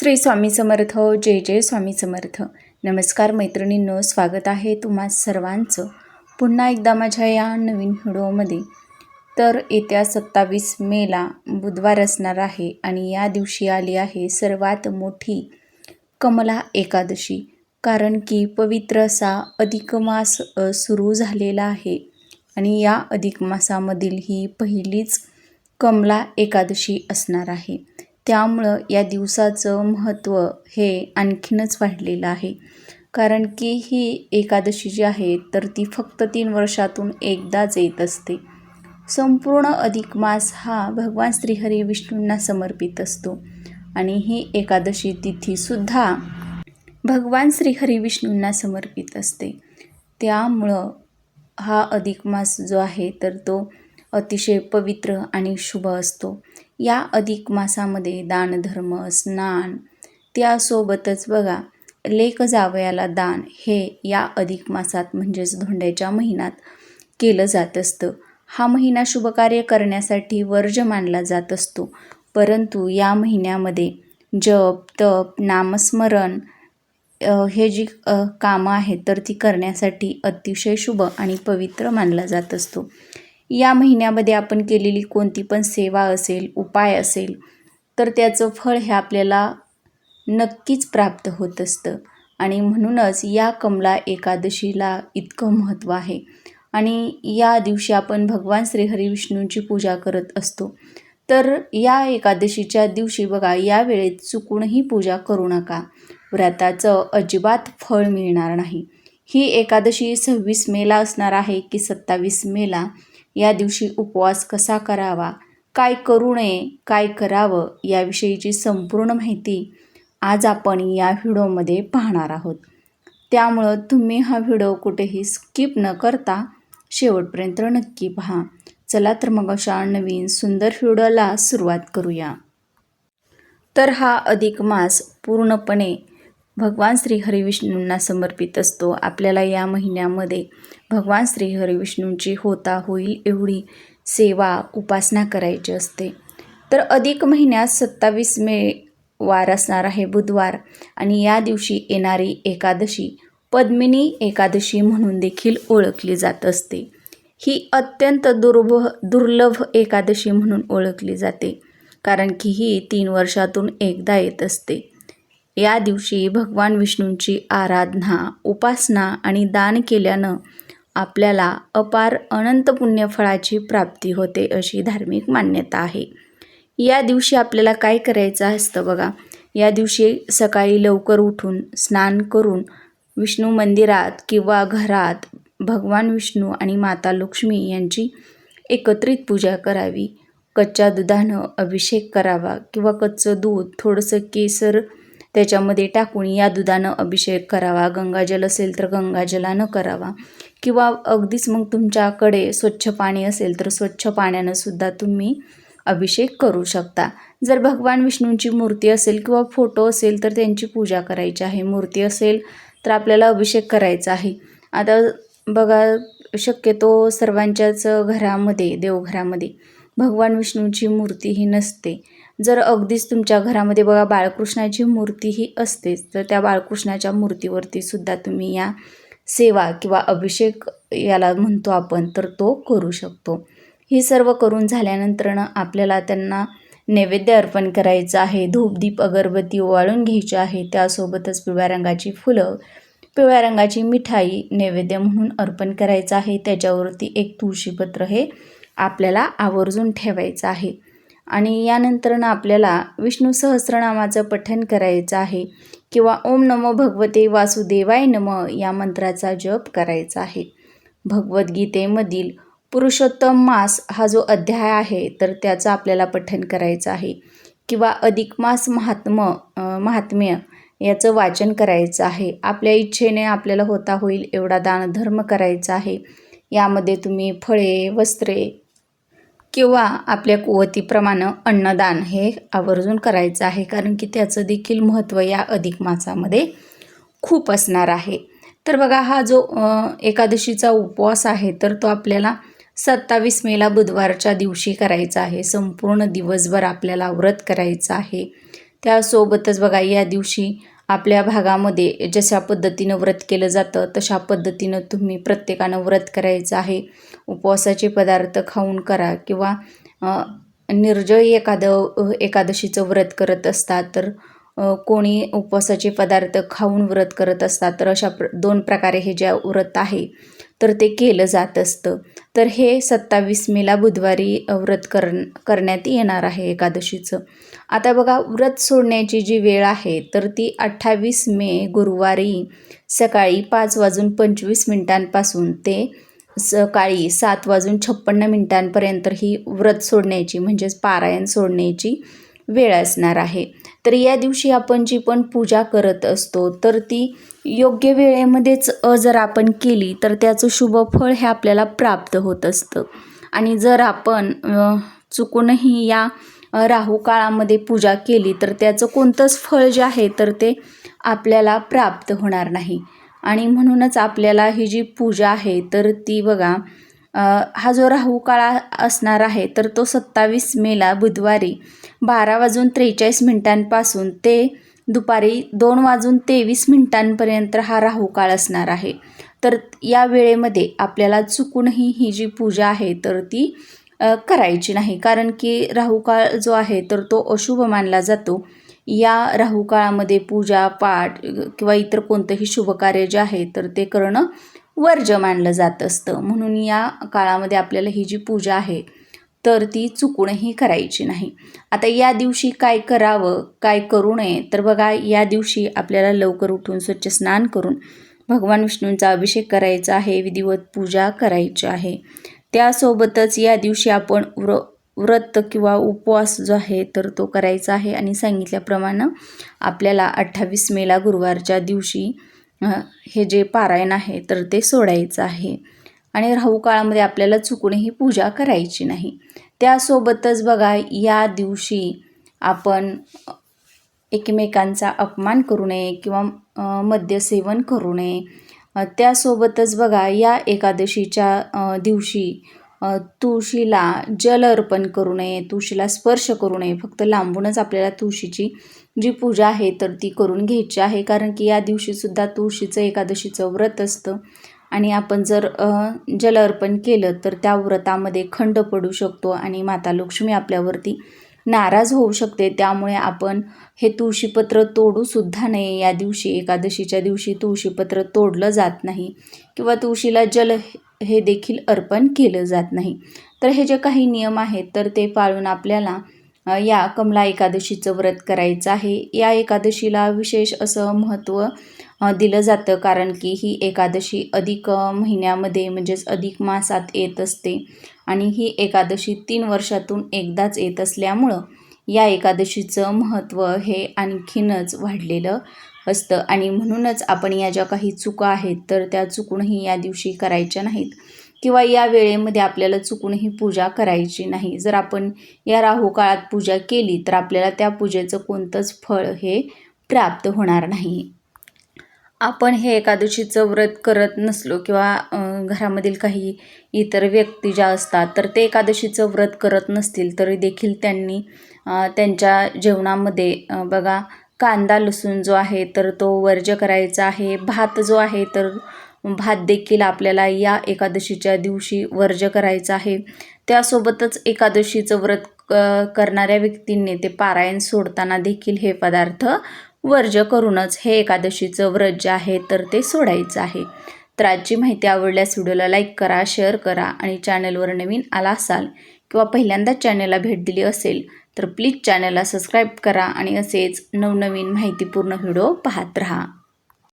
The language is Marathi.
श्री स्वामी समर्थ. जय जय स्वामी समर्थ. नमस्कार मैत्रिणींनो, स्वागत आहे तुम्हा सर्वांचं पुन्हा एकदा माझ्या या नवीन व्हिडिओमध्ये. तर येत्या 27 मेला बुधवार असणार आहे आणि या दिवशी आली आहे सर्वात मोठी कमला एकादशी. कारण की पवित्र असा अधिक मास सुरू झालेला आहे आणि या अधिक मासामधील ही पहिलीच कमला एकादशी असणार आहे. त्यामुळं या दिवसाचं महत्त्व हे आणखीनच वाढलेलं आहे. कारण की ही एकादशी जी आहे तर ती फक्त 3 वर्षातून एकदाच येत असते. संपूर्ण अधिक मास हा भगवान श्रीहरी विष्णूंना समर्पित असतो आणि ही एकादशी तिथीसुद्धा भगवान श्रीहरी विष्णूंना समर्पित असते. त्यामुळं हा अधिक मास जो आहे तर तो अतिशय पवित्र आणि शुभ असतो. या अधिक मासामध्ये दानधर्म, स्नान, त्यासोबतच बघा लेक जावयाला दान हे या अधिक मासात म्हणजेच धोंड्याच्या महिन्यात केलं जात असतं. हा महिना शुभकार्य करण्यासाठी वर्ज मानला जात असतो. परंतु या महिन्यामध्ये जप, तप, नामस्मरण हे जी कामं आहेत तर ती करण्यासाठी अतिशय शुभ आणि पवित्र मानला जात असतो. या महिन्यामध्ये आपण केलेली कोणती पण सेवा असेल, उपाय असेल तर त्याचं फळ हे आपल्याला नक्कीच प्राप्त होत असतं. आणि म्हणूनच या कमला एकादशीला इतकं महत्त्व आहे. आणि या दिवशी आपण भगवान श्रीहरी विष्णूंची पूजा करत असतो. तर या एकादशीच्या दिवशी बघा या वेळेत चुकूनही पूजा करू नका. व्रताचं अजिबात फळ मिळणार नाही. ही एकादशी 26 मेला असणार आहे की 27 मेला, या दिवशी उपवास कसा करावा, काय करू नये, काय करावं याविषयीची संपूर्ण माहिती आज आपण या व्हिडिओमध्ये पाहणार आहोत. त्यामुळं तुम्ही हा व्हिडिओ कुठेही स्किप न करता शेवटपर्यंत नक्की पहा. चला तर मग अशा नवीन सुंदर व्हिडिओला सुरुवात करूया. तर हा अधिक मास पूर्णपणे भगवान श्रीहरी विष्णूंना समर्पित असतो. आपल्याला या महिन्यामध्ये भगवान श्रीहरी विष्णूंची होता होईल एवढी सेवा, उपासना करायची असते. तर अधिक महिन्यात 27 मे वार असणार आहे बुधवार आणि या दिवशी येणारी एकादशी पद्मिनी एकादशी म्हणून देखील ओळखली जात असते. ही अत्यंत दुर्लभ एकादशी म्हणून ओळखली जाते कारण की ही 3 वर्षातून एकदा येत असते. या दिवशी भगवान विष्णूंची आराधना, उपासना आणि दान केल्यानं आपल्याला अपार अनंत पुण्यफळाची प्राप्ती होते अशी धार्मिक मान्यता आहे. या दिवशी आपल्याला काय करायचं असतं बघा. या दिवशी सकाळी लवकर उठून स्नान करून विष्णू मंदिरात किंवा घरात भगवान विष्णू आणि माता लक्ष्मी यांची एकत्रित पूजा करावी. कच्च्या दुधानं अभिषेक करावा किंवा कच्चं दूध, थोडंसं केसर त्याच्यामध्ये टाकून या दुधानं अभिषेक करावा. गंगाजल असेल तर गंगाजलानं करावा किंवा अगदीच मग तुमच्याकडे स्वच्छ पाणी असेल तर स्वच्छ पाण्यानं सुद्धा तुम्ही अभिषेक करू शकता. जर भगवान विष्णूंची मूर्ती असेल किंवा फोटो असेल तर त्यांची पूजा करायची आहे. मूर्ती असेल तर आपल्याला अभिषेक करायचा आहे. आता बघा शक्यतो सर्वांच्याच घरामध्ये, देवघरामध्ये भगवान विष्णूंची मूर्ती ही नसते. जर अगदीच तुमच्या घरामध्ये बघा बाळकृष्णाची मूर्ती ही असतेच तर त्या बाळकृष्णाच्या मूर्तीवरती सुद्धा तुम्ही या सेवा किंवा अभिषेक याला म्हणतो आपण तर तो करू शकतो. ही सर्व करून झाल्यानंतरनं आपल्याला त्यांना नैवेद्य अर्पण करायचं आहे. धूप, दीप, अगरबत्ती ओवाळून घ्यायची आहे. त्यासोबतच पिवळ्या रंगाची फुलं, पिवळ्या रंगाची मिठाई नैवेद्य म्हणून अर्पण करायचं आहे. त्याच्यावरती एक तुळशीपत्र हे आपल्याला आवर्जून ठेवायचं आहे. आणि यानंतरनं आपल्याला विष्णू सहस्रनामाचं पठण करायचं आहे किंवा ओम नमो भगवते वासुदेवाय नमः या मंत्राचा जप करायचा आहे. भगवद्गीतेमधील पुरुषोत्तम मास हा जो अध्याय आहे तर त्याचं आपल्याला पठण करायचं आहे किंवा अधिक मास महात्म्य याचं वाचन करायचं आहे. आपल्या इच्छेने आपल्याला होता होईल एवढा दानधर्म करायचा आहे. यामध्ये तुम्ही फळे, वस्त्रे किंवा आपल्या कुवतीप्रमाणे अन्नदान हे आवर्जून करायचं आहे कारण की त्याचं देखील महत्त्व या अधिक मासामध्ये खूप असणार आहे. तर बघा हा जो एकादशीचा उपवास आहे तर तो आपल्याला 27 मेला बुधवारच्या दिवशी करायचा आहे. संपूर्ण दिवसभर आपल्याला व्रत करायचं आहे. त्यासोबतच बघा या दिवशी आपल्या भागामध्ये जशा पद्धतीनं व्रत केलं जातं तशा पद्धतीनं तुम्ही प्रत्येकानं व्रत करायचं आहे. उपवासाचे पदार्थ खाऊन करा किंवा निर्जळी एकादशीचं व्रत करत असतात तर कोणी उपवासाचे पदार्थ खाऊन व्रत करत असतात तर अशा दोन प्रकारे हे जे व्रत आहे तर ते केलं जात असतं. तर हे 27 मेला बुधवारी व्रत करण्यात येणार आहे एकादशीचं. आता बघा व्रत सोडण्याची जी वेळ आहे तर ती 28 मे गुरुवारी सकाळी 5:25 ते सकाळी 7:56 ही व्रत सोडण्याची म्हणजेच पारायण सोडण्याची वेळ असणार आहे. तर या दिवशी आपण जी पण पूजा करत असतो तर ती योग्य वेळेमध्येच जर आपण केली तर त्याचं शुभ फळ हे आपल्याला प्राप्त होत असतं. आणि जर आपण चुकूनही या राहू काळामध्ये पूजा केली तर त्याचं कोणतंच फळ जे आहे तर ते आपल्याला प्राप्त होणार नाही. आणि म्हणूनच आपल्याला ही जी पूजा आहे तर ती बघा हा जो राहू काळ असणार आहे तर तो 27 मेला बुधवारी 12:43 ते दुपारी 2:23 हा राहू काळ असणार आहे. तर या वेळेमध्ये आपल्याला चुकूनही ही जी पूजा आहे तर ती करायची नाही, कारण की राहू काळ जो आहे तर तो अशुभ मानला जातो. या राहू काळामध्ये पूजा पाठ किंवा इतर कोणतंही शुभकार्य जे आहे तर ते करणं वर्ज्य मानलं जात असतं. म्हणून या काळामध्ये आपल्याला ही जी पूजा आहे तर ती चुकूनही करायची नाही. आता या दिवशी काय करावं काय करू नये तर बघा या दिवशी आपल्याला लवकर उठून स्वच्छ स्नान करून भगवान विष्णूंचा अभिषेक करायचा आहे, विधिवत पूजा करायची आहे. त्यासोबतच या दिवशी आपण व्रत किंवा उपवास जो आहे तर तो करायचा आहे. आणि सांगितल्याप्रमाणे आपल्याला 28 मेला गुरुवारच्या दिवशी हे जे पारायण आहे तर ते सोडायचं आहे. आणि राहू काळामध्ये आपल्याला चुकूनही पूजा करायची नाही. त्यासोबतच बघा या दिवशी आपण एकमेकांचा अपमान करू नये किंवा मद्यसेवन करू नये. त्यासोबतच बघा या एकादशीच्या दिवशी तुळशीला जल अर्पण करू नये, तुळशीला स्पर्श करू नये. फक्त लांबूनच आपल्याला तुळशीची जी पूजा आहे तर ती करून घ्यायची आहे, कारण की या दिवशीसुद्धा तुळशीचं एकादशीचं व्रत असतं. आणि आपण जर जल अर्पण केलं तर त्या व्रतामध्ये खंड पडू शकतो आणि माता लक्ष्मी आपल्यावरती नाराज होऊ शकते. त्यामुळे आपण हे तुळशीपत्र तोडूसुद्धा नये. या दिवशी एकादशीच्या दिवशी तुळशीपत्र तोडलं जात नाही किंवा तुळशीला जल हे देखील अर्पण केलं जात नाही. तर हे जे काही नियम आहेत तर ते पाळून आपल्याला या कमला एकादशीचं व्रत करायचं आहे. या एकादशीला विशेष असं महत्त्व दिलं जातं, कारण की ही एकादशी अधिक महिन्यामध्ये म्हणजेच अधिक मासात येत असते. आणि ही एकादशी 3 वर्षातून एकदाच येत असल्यामुळं या एकादशीचं महत्त्व हे आणखीनच वाढलेलं असतं. आणि म्हणूनच आपण या ज्या काही चुका आहेत तर त्या चुकूनही या दिवशी करायच्या नाहीत किंवा या वेळेमध्ये आपल्याला चुकूनही पूजा करायची नाही. जर आपण या राहू काळात पूजा केली तर आपल्याला त्या पूजेचं कोणतंच फळ हे प्राप्त होणार नाही. आपण हे एकादशीचं व्रत करत नसलो किंवा घरामधील काही इतर व्यक्ती ज्या असतात तर ते एकादशीचं व्रत करत नसतील तरी देखील त्यांनी त्यांच्या जेवणामध्ये बघा कांदा लसूण जो आहे तर तो वर्ज्य करायचा आहे. भात जो आहे तर भात देखील आपल्याला या एकादशीच्या दिवशी वर्ज्य करायचा आहे. त्यासोबतच एकादशीचं व्रत करणाऱ्या व्यक्तींनी ते पारायण सोडताना देखील हे पदार्थ वर्ज्य करूनच हे एकादशीचं व्रत जे आहे तर ते सोडायचं आहे. तर आजची माहिती आवडल्यास व्हिडिओला लाईक करा, शेअर करा आणि चॅनलवर नवीन आला असाल किंवा पहिल्यांदाच चॅनलला भेट दिली असेल तर प्लीज चॅनलला सबस्क्राईब करा आणि असेच नवनवीन माहितीपूर्ण व्हिडिओ पाहत राहा.